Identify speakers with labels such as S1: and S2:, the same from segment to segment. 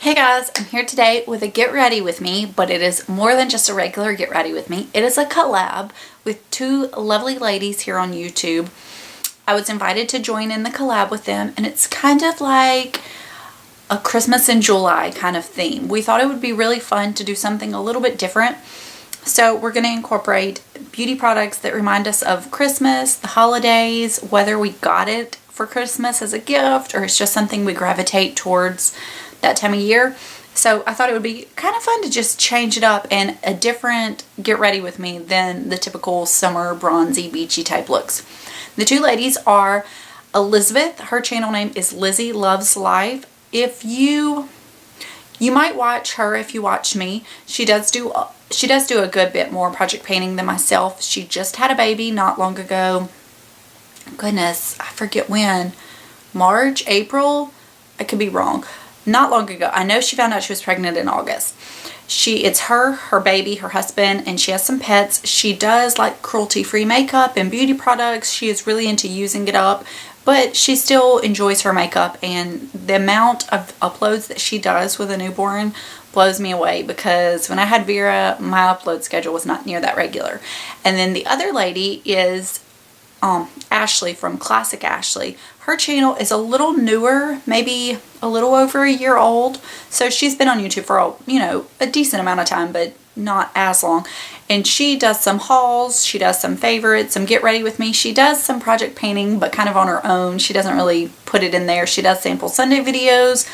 S1: Hey guys, I'm here today with a get ready with me, but it is more than just a regular get ready with me. It is a collab with two lovely ladies here on YouTube. I was invited to join in the collab with them, and it's kind of like a Christmas in July kind of theme. We thought it would be really fun to do something a little bit different. So we're going to incorporate beauty products that remind us of Christmas, the holidays, whether we got it for Christmas as a gift or it's just something we gravitate towards that time of year. So I thought it would be kind of fun to just change it up and a different get ready with me than the typical summer bronzy beachy type looks. The two ladies are Elizabeth. Her channel name is Lizzie Loves Life. If you might watch her if you watch me. She does do a good bit more project painting than myself. She just had a baby not long ago. Goodness, I forget when. March, April? I could be wrong. Not long ago. I know she found out she was pregnant in August. It's her baby, her husband, and she has some pets. She does like cruelty-free makeup and beauty products. She is really into using it up, but she still enjoys her makeup, and the amount of uploads that she does with a newborn blows me away, because when I had Vera, my upload schedule was not near that regular. And then the other lady is Ashley from Classic Ashley. Her channel is a little newer, maybe a little over a year old. So she's been on YouTube for a decent amount of time, but not as long. And she does some hauls, she does some favorites, some get ready with me. She does some project painting, but kind of on her own. She doesn't really put it in there. She does sample Sunday videos.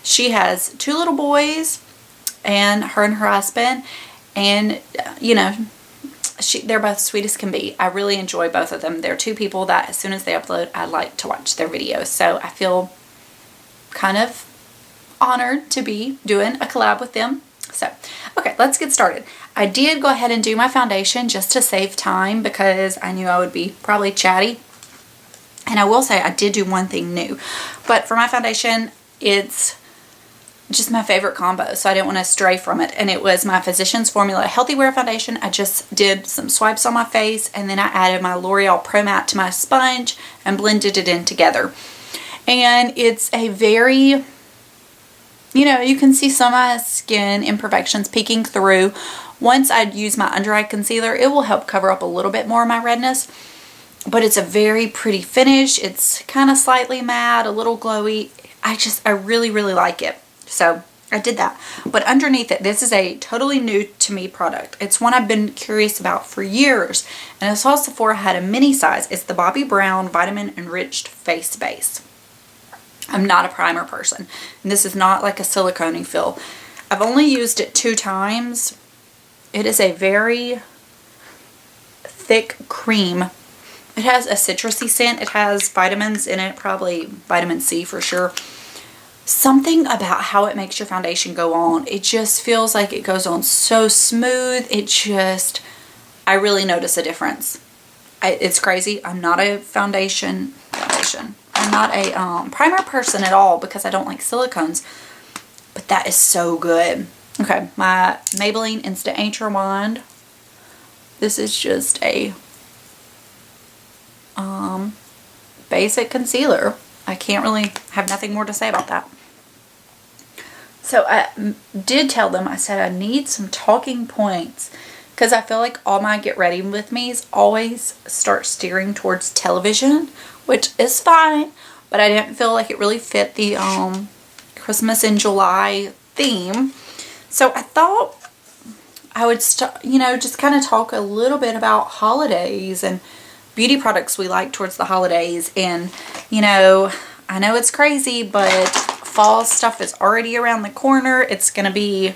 S1: She has two little boys, and her husband, and they're both sweet as can be. I really enjoy both of them. They're two people that as soon as they upload, I like to watch their videos. So I feel kind of honored to be doing a collab with them. So, okay, let's get started. I did go ahead and do my foundation just to save time, because I knew I would be probably chatty. And I will say I did do one thing new. But for my foundation, it's just my favorite combo, so I didn't want to stray from it. And it was my Physicians Formula Healthy Wear Foundation. I just did some swipes on my face, and then I added my L'Oreal Pro Matte to my sponge and blended it in together. And it's a very, you can see some of my skin imperfections peeking through. Once I use my under eye concealer, it will help cover up a little bit more of my redness. But it's a very pretty finish. It's kind of slightly matte, a little glowy. I really, really like it. So I did that. But underneath it, this is a totally new to me product. It's one I've been curious about for years. And I saw Sephora had a mini size. It's the Bobbi Brown Vitamin Enriched Face Base. I'm not a primer person. And this is not like a silicone fill. I've only used it 2 times. It is a very thick cream. It has a citrusy scent. It has vitamins in it, probably vitamin C for sure. Something about how it makes your foundation go on. It just feels like it goes on so smooth. I really notice a difference. It's crazy. I'm not a foundation. I'm not a primer person at all, because I don't like silicones. But that is so good. Okay, my Maybelline Instant Age Wand. This is just a basic concealer. I can't really have nothing more to say about that. So I did tell them, I said I need some talking points, because I feel like all my get ready with me's always start steering towards television, which is fine, but I didn't feel like it really fit the Christmas in July theme. So I thought I would just kind of talk a little bit about holidays and beauty products we like towards the holidays. And I know it's crazy, but fall stuff is already around the corner. It's going to be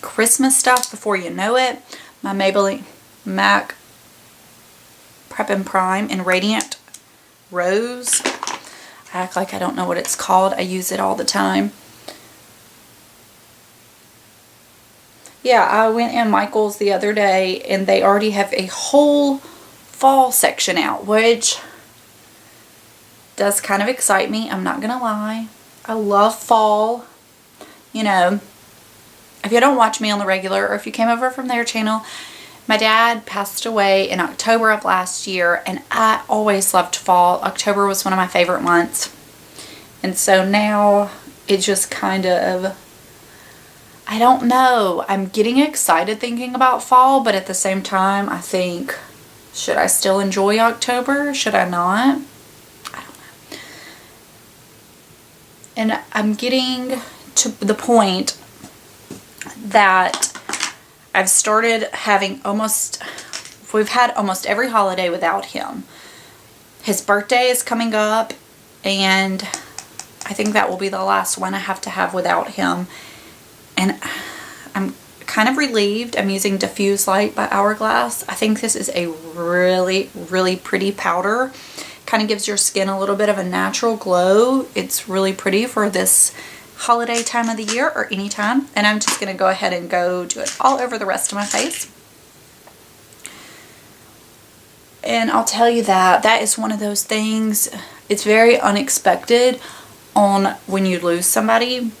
S1: Christmas stuff before you know it. My Maybelline MAC Prep and Prime in Radiant Rose. I act like I don't know what it's called. I use it all the time. Yeah, I went in Michael's the other day, and they already have a whole fall section out, which does kind of excite me. I'm not gonna lie. I love fall. If you don't watch me on the regular, or if you came over from their channel, my dad passed away in October of last year, and I always loved fall. October was one of my favorite months. And so now it just kind of I don't know. I'm getting excited thinking about fall, but at the same time, I think, should I still enjoy October? Should I not? I don't know. And I'm getting to the point that I've started having we've had almost every holiday without him. His birthday is coming up, and I think that will be the last one I have to have without him. And I'm kind of relieved. I'm using Diffuse Light by Hourglass. I think this is a really, really pretty powder. Kind of gives your skin a little bit of a natural glow. It's really pretty for this holiday time of the year or any time. And I'm just going to go ahead and do it all over the rest of my face. And I'll tell you that is one of those things, it's very unexpected on when you lose somebody.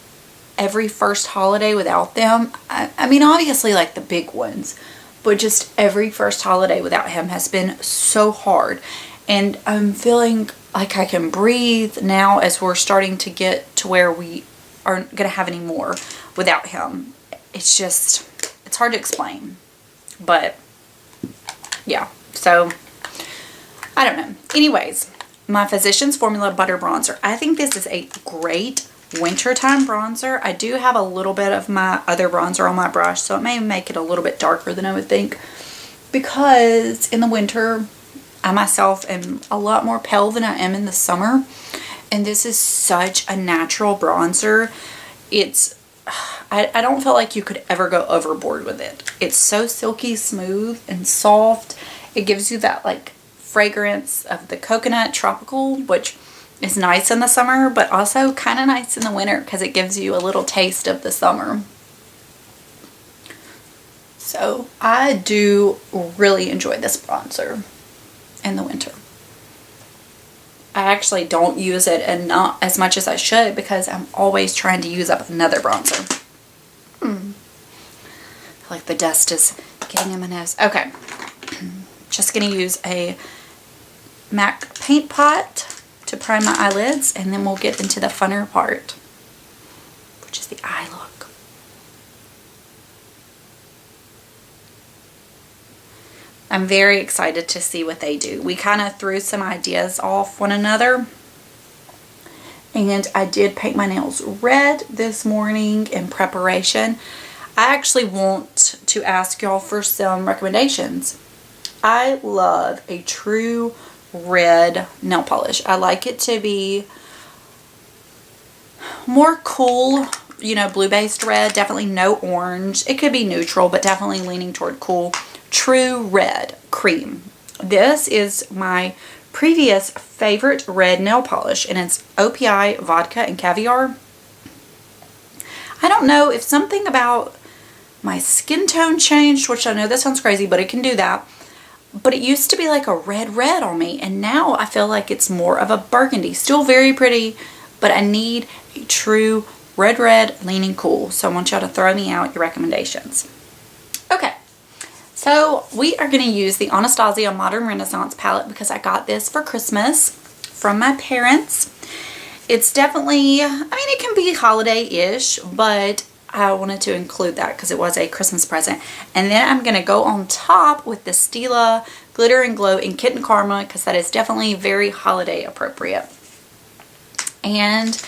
S1: Every first holiday without them, I mean, obviously like the big ones, but just every first holiday without him has been so hard. And I'm feeling like I can breathe now as we're starting to get to where we aren't going to have any more without him. It's hard to explain. But yeah, so I don't know. Anyways, my Physicians Formula Butter Bronzer. I think this is a great wintertime bronzer. I do have a little bit of my other bronzer on my brush, so it may make it a little bit darker than I would think, because in the winter I myself am a lot more pale than I am in the summer, and this is such a natural bronzer. I don't feel like you could ever go overboard with it. It's so silky smooth and soft. It gives you that like fragrance of the coconut tropical, which is nice in the summer, but also kind of nice in the winter because it gives you a little taste of the summer. So I do really enjoy this bronzer in the winter. I actually don't use it, and not as much as I should, because I'm always trying to use up another bronzer. I feel like the dust is getting in my nose. Okay. Just going to use a MAC paint pot to prime my eyelids, and then we'll get into the funner part, which is the eye look. I'm very excited to see what they do. We kind of threw some ideas off one another, and I did paint my nails red this morning in preparation. I actually want to ask y'all for some recommendations. I love a true red nail polish. I like it to be more cool, you know, blue based red, definitely no orange. It could be neutral, but definitely leaning toward cool. True red cream. This is my previous favorite red nail polish, and it's OPI, vodka, and caviar. I don't know if something about my skin tone changed, which I know that sounds crazy, but it can do that. But it used to be like a red on me, and now I feel like it's more of a burgundy. Still very pretty, but I need a true red leaning cool. So I want y'all to throw me out your recommendations. Okay, so we are going to use the Anastasia Modern Renaissance palette because I got this for Christmas from my parents. It's definitely, I mean, it can be holiday-ish, but I wanted to include that because it was a Christmas present. And then I'm going to go on top with the Stila Glitter and Glow in Kitten Karma, because that is definitely very holiday appropriate. And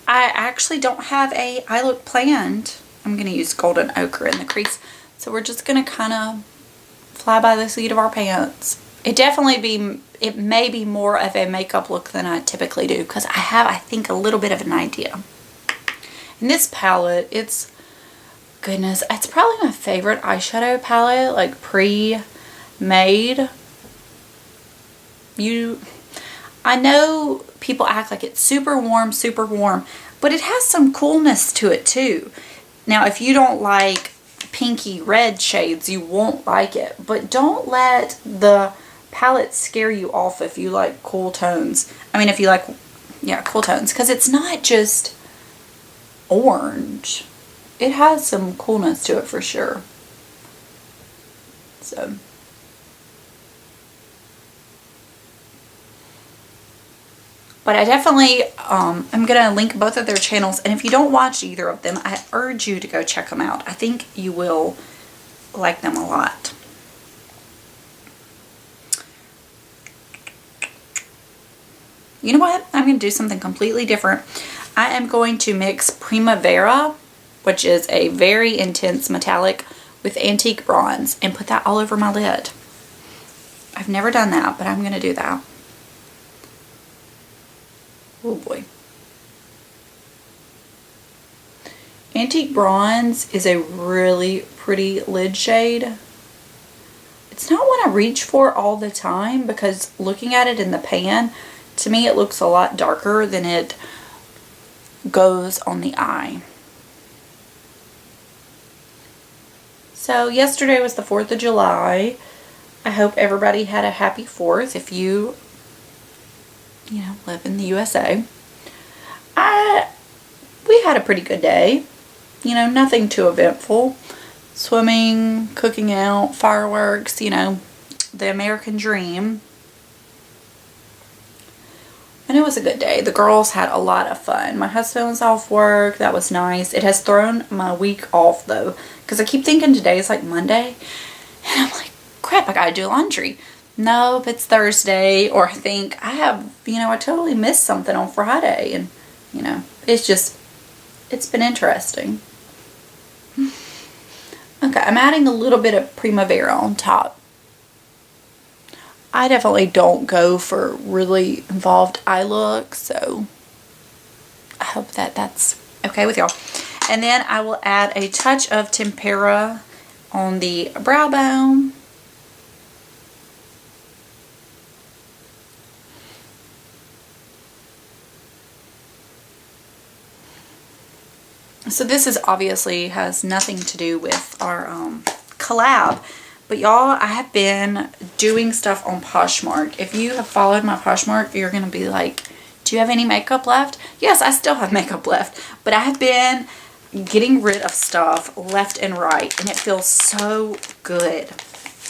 S1: I actually don't have a eye look planned. I'm going to use Golden Ochre in the crease. So we're just going to kind of fly by the seat of our pants. It may be more of a makeup look than I typically do, because I have, I think, a little bit of an idea. And this palette, it's probably my favorite eyeshadow palette, like pre-made. I know people act like it's super warm, but it has some coolness to it too. Now, if you don't like pinky red shades, you won't like it, but don't let the palette scare you off if you like cool tones. I mean, if you like, yeah, cool tones, because it's not just orange. It has some coolness to it for sure. So But I definitely, I'm going to link both of their channels. And if you don't watch either of them, I urge you to go check them out. I think you will like them a lot. You know what? I'm going to do something completely different. I am going to mix Primavera, which is a very intense metallic, with Antique Bronze, and put that all over my lid. I've never done that, but I'm going to do that. Oh boy. Antique Bronze is a really pretty lid shade. It's not one I reach for all the time because looking at it in the pan, to me it looks a lot darker than it goes on the eye. So yesterday was the 4th of July. I hope everybody had a happy 4th if you live in the USA. We had a pretty good day. Nothing too eventful. Swimming, cooking out, fireworks, the American dream. And it was a good day. The girls had a lot of fun. My husband was off work. That was nice. It has thrown my week off though, because I keep thinking today is like Monday. And I'm like, crap, I gotta do laundry. Nope, it's Thursday. Or I think I have, I totally missed something on Friday. And, it's been interesting. Okay, I'm adding a little bit of Primavera on top. I definitely don't go for really involved eye looks, so I hope that that's okay with y'all. And then I will add a touch of tempera on the brow bone. So this is obviously has nothing to do with our collab, but y'all, I have been doing stuff on Poshmark. If you have followed my Poshmark, you're going to be like, do you have any makeup left? Yes, I still have makeup left, but I have been getting rid of stuff left and right, and it feels so good.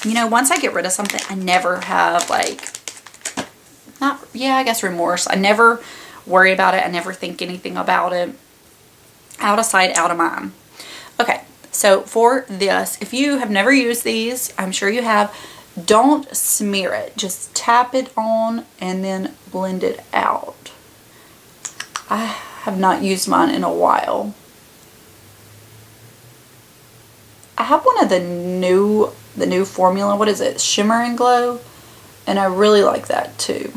S1: Once I get rid of something, I never have I guess remorse. I never worry about it. I never think anything about it. Out of sight, out of mind. Okay, so for this, if you have never used these, I'm sure you have, don't smear it. Just tap it on and then blend it out. I have not used mine in a while. I have one of the new formula, what is it? Shimmer and Glow, and I really like that too.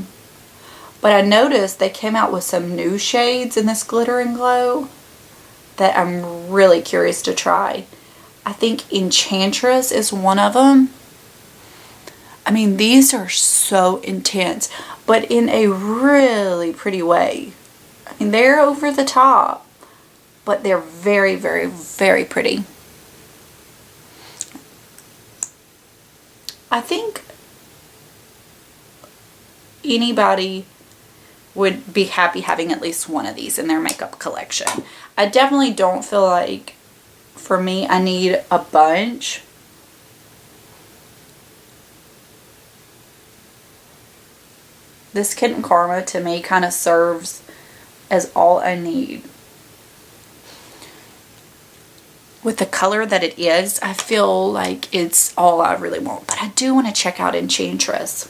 S1: But I noticed they came out with some new shades in this Glitter and Glow that I'm really curious to try. I think Enchantress is one of them. I mean, these are so intense, but in a really pretty way. I mean, they're over the top, but they're very, very, very pretty. I think anybody would be happy having at least one of these in their makeup collection. I definitely don't feel like, for me, I need a bunch. This Kitten Karma to me kind of serves as all I need. With the color that it is, I feel like it's all I really want. But I do want to check out Enchantress.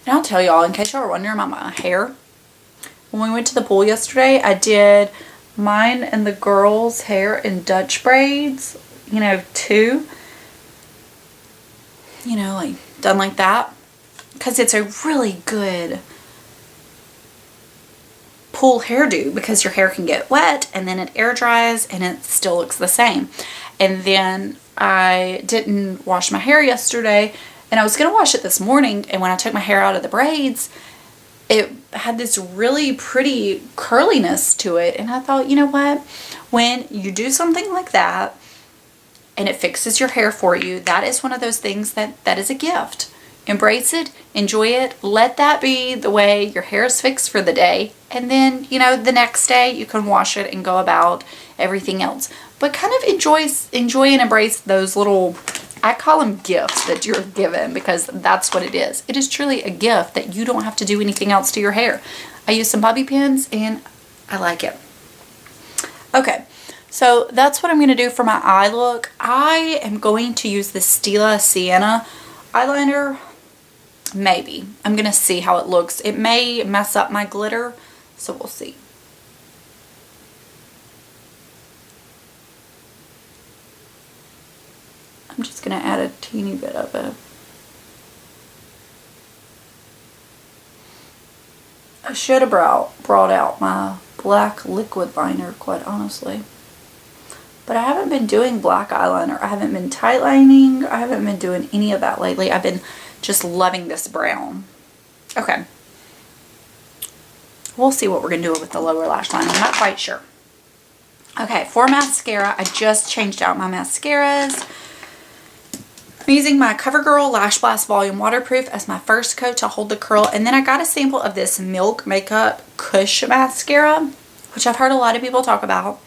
S1: And I'll tell y'all, in case y'all are wondering about my hair, when we went to the pool yesterday, I did mine and the girls' hair in Dutch braids, two. Like done like that. Because it's a really good pool hairdo, because your hair can get wet and then it air dries and it still looks the same. And then I didn't wash my hair yesterday, and I was going to wash it this morning, and when I took my hair out of the braids, it had this really pretty curliness to it. And I thought, you know what? When you do something like that and it fixes your hair for you, that is one of those things that is a gift. Embrace it, enjoy it, let that be the way your hair is fixed for the day. And then, the next day you can wash it and go about everything else. But kind of enjoy and embrace those little I call them gifts that you're given because that's what it is. It is truly a gift that you don't have to do anything else to your hair. I use some bobby pins and I like it. Okay, so that's what I'm going to do for my eye look. I am going to use the Stila Sienna eyeliner. Maybe. I'm going to see how it looks. It may mess up my glitter, so we'll see. I'm just going to add a teeny bit of it. I should have brought out my black liquid liner, quite honestly. But I haven't been doing black eyeliner. I haven't been tightlining. I haven't been doing any of that lately. I've been just loving this brown. Okay. We'll see what we're going to do with the lower lash line. I'm not quite sure. Okay, for mascara, I just changed out my mascaras. I'm using my CoverGirl Lash Blast Volume Waterproof as my first coat to hold the curl. And then I got a sample of this Milk Makeup Kush Mascara, which I've heard a lot of people talk about.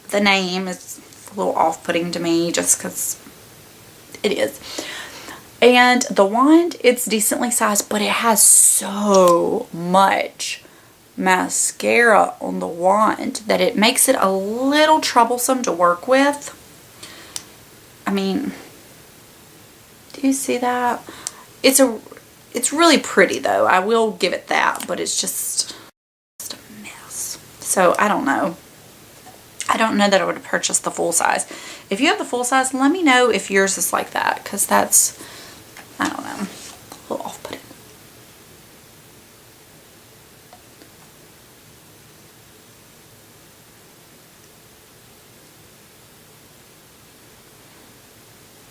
S1: The name is a little off-putting to me just because it is. And the wand, it's decently sized, but it has so much mascara on the wand that it makes it a little troublesome to work with. I mean, do you see that? It's really pretty though. I will give it that, but it's just a mess. So I don't know. I don't know that I would purchase the full size. If you have the full size, let me know if yours is like that, because that's, I don't know, a little off-putting.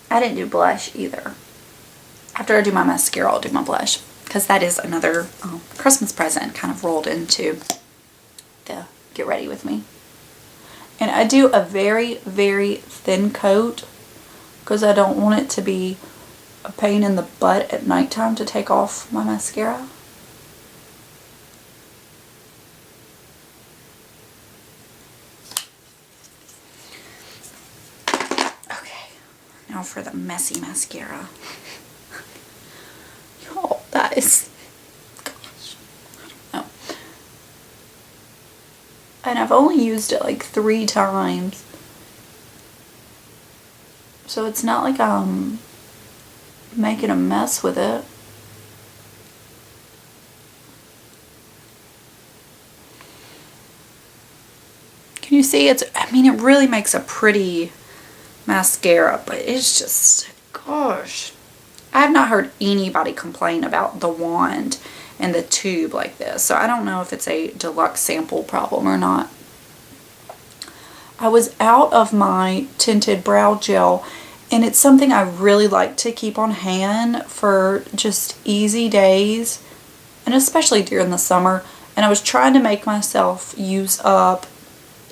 S1: I didn't do blush either. After I do my mascara, I'll do my blush, because that is another Christmas present kind of rolled into the Get Ready With Me. And I do a very, very thin coat because I don't want it to be a pain in the butt at nighttime to take off my mascara. Okay, now for the messy mascara. Y'all, that is, gosh, I don't know. And I've only used it like 3 times. So it's not like I'm making a mess with it. Can you see? I mean, it really makes a pretty mascara, but it's just, gosh. I have not heard anybody complain about the wand and the tube like this. So I don't know if it's a deluxe sample problem or not. I was out of my tinted brow gel, and it's something I really like to keep on hand for just easy days, and especially during the summer. And I was trying to make myself use up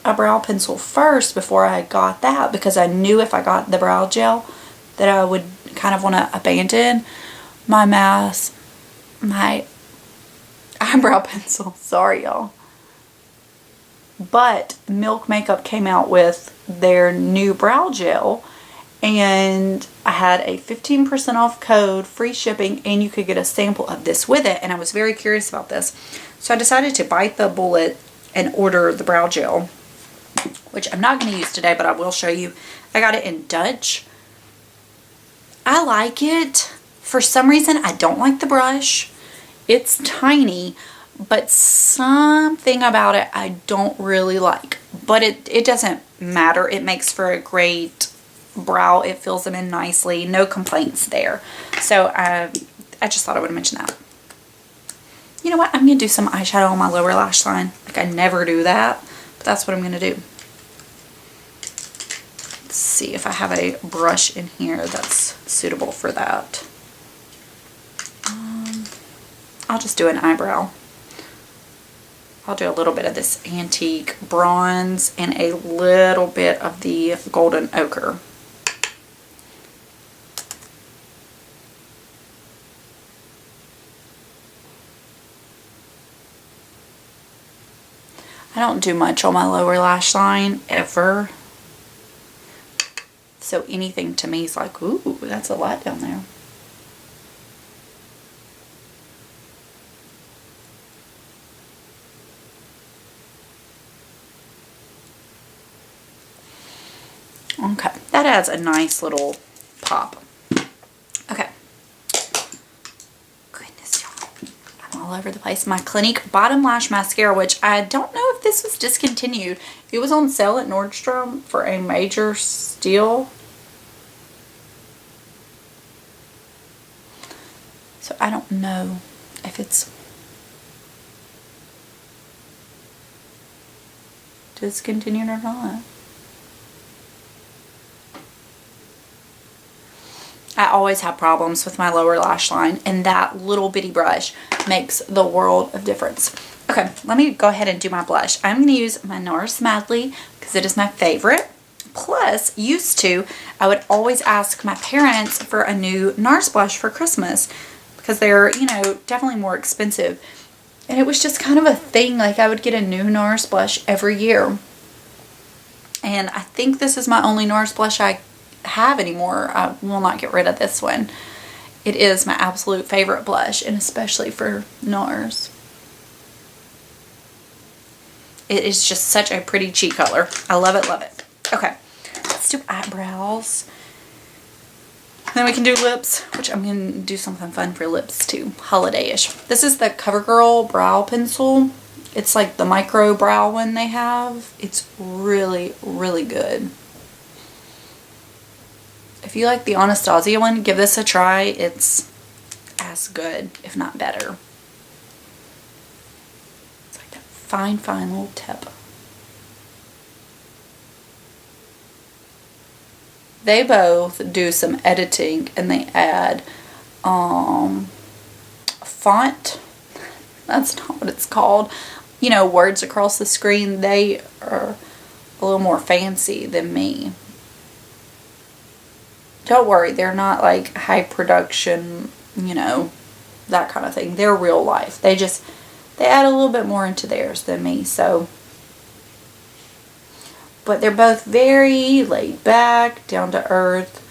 S1: a brow pencil first before I got that, because I knew if I got the brow gel that I would kind of want to abandon my eyebrow pencil. Sorry, y'all. But Milk Makeup came out with their new brow gel, and I had a 15% off code, free shipping, and you could get a sample of this with it. And I was very curious about this, so I decided to bite the bullet and order the brow gel, which I'm not going to use today, but I will show you. I got it in Dutch. I like it. For some reason, I don't like the brush. It's tiny, but something about it I don't really like. But it doesn't matter. It makes for a great brow. It fills them in nicely. No complaints there. So I just thought I would mention that. You know what? I'm going to do some eyeshadow on my lower lash line. Like, I never do that, but that's what I'm going to do. Let's see if I have a brush in here that's suitable for that. I'll just do an eyebrow. I'll do a little bit of this antique bronze and a little bit of the golden ochre. I don't do much on my lower lash line ever. So anything to me is like, ooh, that's a lot down there. Okay, that adds a nice little pop. Okay. Goodness, y'all. I'm all over the place. My Clinique Bottom Lash Mascara, which I don't know if this was discontinued. It was on sale at Nordstrom for a major steal. So I don't know if it's discontinued or not. I always have problems with my lower lash line, and that little bitty brush makes the world of difference. Okay, let me go ahead and do my blush. I'm going to use my NARS Madly because it is my favorite. Plus, used to, I would always ask my parents for a new NARS blush for Christmas because they're, you know, definitely more expensive. And it was just kind of a thing, like I would get a new NARS blush every year. And I think this is my only NARS blush I have anymore. I will not get rid of this one. It is my absolute favorite blush, and especially for NARS. It is just such a pretty cheek color. I love it, love it. Okay, let's do eyebrows. Then we can do lips, which I'm going to do something fun for lips too, holiday-ish. This is the CoverGirl Brow Pencil. It's like the micro brow one they have. It's really, really good. If you like the Anastasia one, give this a try. It's as good, if not better. It's like that fine, fine little tip. They both do some editing, and they add font. That's not what it's called. You know, words across the screen. They are a little more fancy than me. Don't worry, they're not like high production, you know, that kind of thing. They're real life. They add a little bit more into theirs than me, so. But they're both very laid back, down to earth,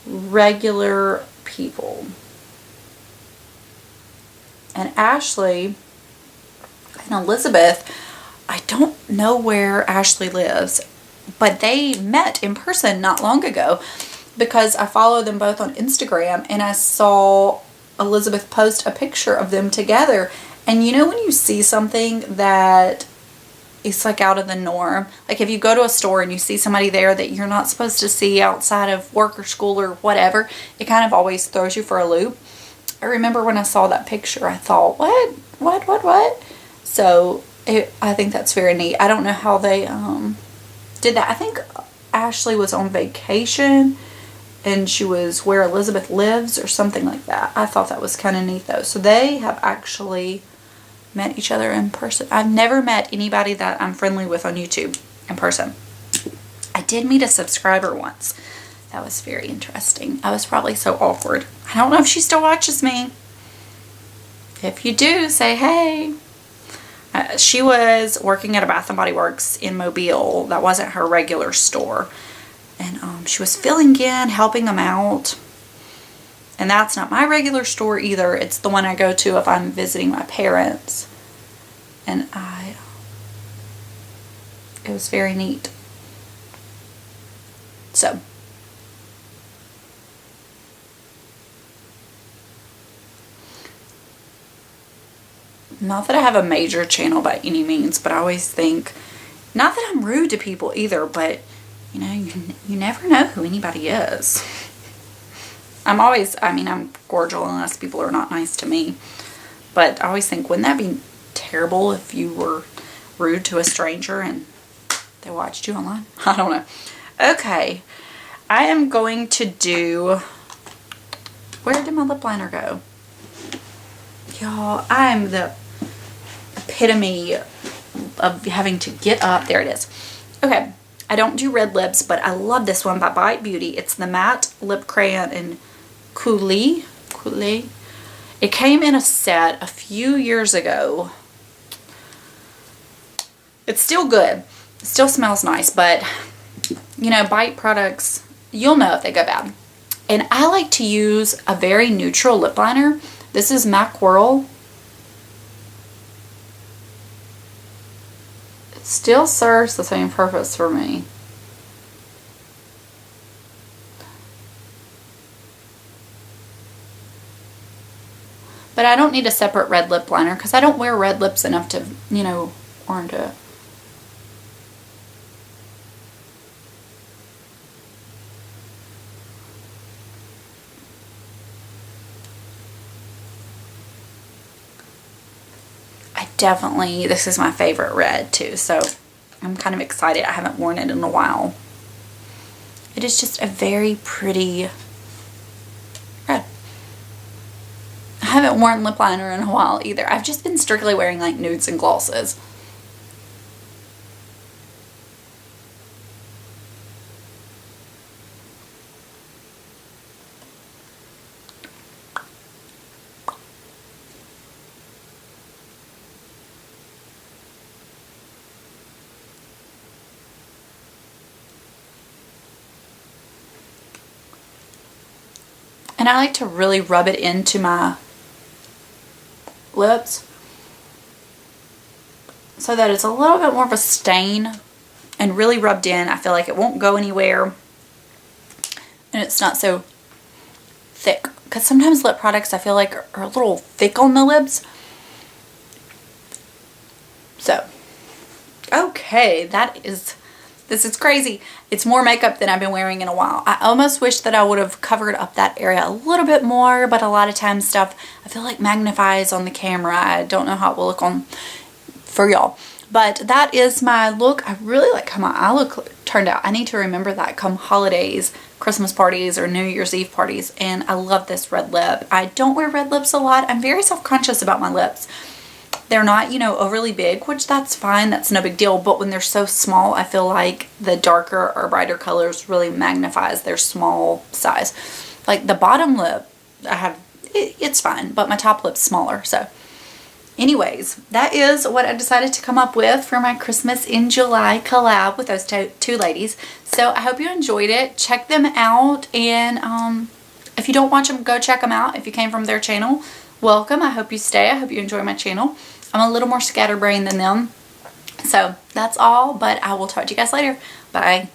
S1: regular people. And Ashley and Elizabeth, I don't know where Ashley lives, but they met in person not long ago, because I follow them both on Instagram, and I saw Elizabeth post a picture of them together. And you know when you see something that is like out of the norm, like if you go to a store and you see somebody there that you're not supposed to see outside of work or school or whatever, it kind of always throws you for a loop. I remember when I saw that picture, I thought, what? So I think that's very neat. I don't know how they did that. I think Ashley was on vacation and she was where Elizabeth lives or something like that. I thought that was kind of neat though. So they have actually met each other in person. I've never met anybody that I'm friendly with on YouTube in person. I did meet a subscriber once. That was very interesting. I was probably so awkward. I don't know if she still watches me. If you do, say hey. She was working at a Bath & Body Works in Mobile. That wasn't her regular store. And she was filling in, helping them out. And that's not my regular store either. It's the one I go to if I'm visiting my parents. And it was very neat. So. Not that I have a major channel by any means, but I always think, not that I'm rude to people either, but you know, you never know who anybody is. I'm cordial unless people are not nice to me. But I always think, wouldn't that be terrible if you were rude to a stranger and they watched you online? I don't know. Okay. I am going to do, where did my lip liner go? Y'all, I'm the epitome of having to get up. There it is. Okay. I don't do red lips, but I love this one by Bite Beauty. It's the matte lip crayon in Coulis. It came in a set a few years ago. It's still good. It still smells nice, but you know, Bite products, you'll know if they go bad. And I like to use a very neutral lip liner. This is MAC Whirl. It still serves the same purpose for me. But I don't need a separate red lip liner because I don't wear red lips enough to, you know, warrant it. Definitely, this is my favorite red too, so I'm kind of excited. I haven't worn it in a while. It is just a very pretty red. I haven't worn lip liner in a while either. I've just been strictly wearing like nudes and glosses. And I like to really rub it into my lips so that it's a little bit more of a stain and really rubbed in. I feel like it won't go anywhere and it's not so thick. Because sometimes lip products I feel like are a little thick on the lips. So, okay, this is crazy. It's more makeup than I've been wearing in a while. I almost wish that I would have covered up that area a little bit more, but a lot of times stuff I feel like magnifies on the camera. I don't know how it will look on for y'all. But that is my look. I really like how my eye look turned out. I need to remember that come holidays, Christmas parties, or New Year's Eve parties. And I love this red lip. I don't wear red lips a lot. I'm very self-conscious about my lips. They're not, you know, overly big, which that's fine. That's no big deal. But when they're so small, I feel like the darker or brighter colors really magnifies their small size. Like the bottom lip, it's fine, but my top lip's smaller. So anyways, that is what I decided to come up with for my Christmas in July collab with those two ladies. So I hope you enjoyed it. Check them out. And if you don't watch them, go check them out. If you came from their channel, welcome. I hope you stay. I hope you enjoy my channel. I'm a little more scatterbrained than them. So that's all, but I will talk to you guys later. Bye.